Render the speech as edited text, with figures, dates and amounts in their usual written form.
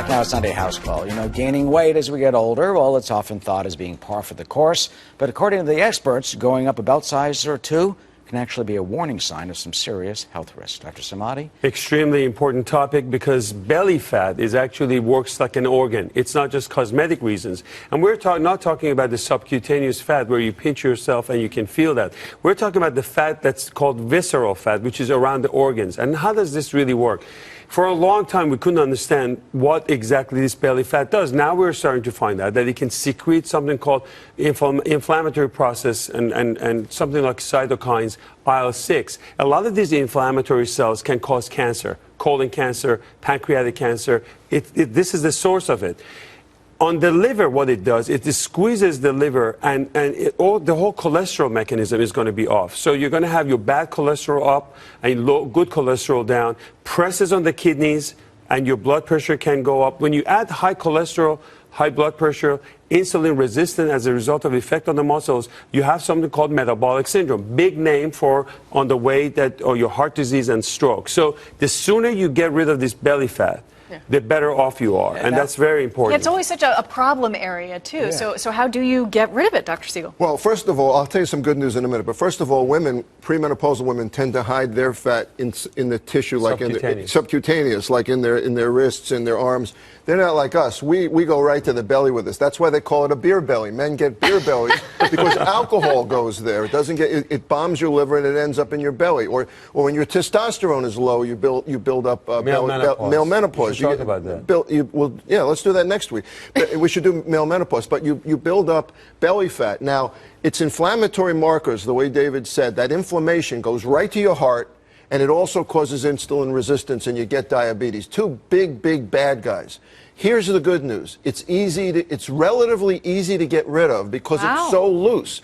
Now, Sunday House Call. You know, gaining weight as we get older, well, it's often thought as being par for the course. But according to the experts, going up a belt size or two can actually be a warning sign of some serious health risks. Dr. Samadi? Extremely important topic, because belly fat actually works like an organ. It's not just cosmetic reasons. And we're not talking about the subcutaneous fat where you pinch yourself and you can feel that. We're talking about the fat that's called visceral fat, which is around the organs. And how does this really work? For a long time, we couldn't understand what exactly this belly fat does. Now we're starting to find out that it can secrete something called inflammatory process and something like cytokines, IL-6. A lot of these inflammatory cells can cause cancer, colon cancer, pancreatic cancer. This is the source of it. On the liver, what it does, it squeezes the liver, and the whole cholesterol mechanism is going to be off. So you're going to have your bad cholesterol up and good cholesterol down, presses on the kidneys, and your blood pressure can go up. When you add high cholesterol, high blood pressure, insulin resistant as a result of effect on the muscles, you have something called metabolic syndrome. Big name for on the way that, or your heart disease and stroke. So the sooner you get rid of this belly fat, the better off you are. And that's very important. Yeah, it's always such a problem area, too. Yeah. So how do you get rid of it, Dr. Siegel? Well, first of all, I'll tell you some good news in a minute. But first of all, women, premenopausal women, tend to hide their fat in the tissue, like subcutaneous, like in their wrists, in their arms. They're not like us. We go right to the belly with this. That's why they call it a beer belly. Men get beer bellies because alcohol goes there. It doesn't get it bombs your liver and it ends up in your belly. Or when your testosterone is low, you build up male menopause. Talk about that. Yeah, let's do that next week. We should do male menopause. But you build up belly fat. Now, it's inflammatory markers, the way David said. That inflammation goes right to your heart, and it also causes insulin resistance, and you get diabetes. Two big bad guys. Here's the good news. It's relatively easy to get rid of because it's so loose.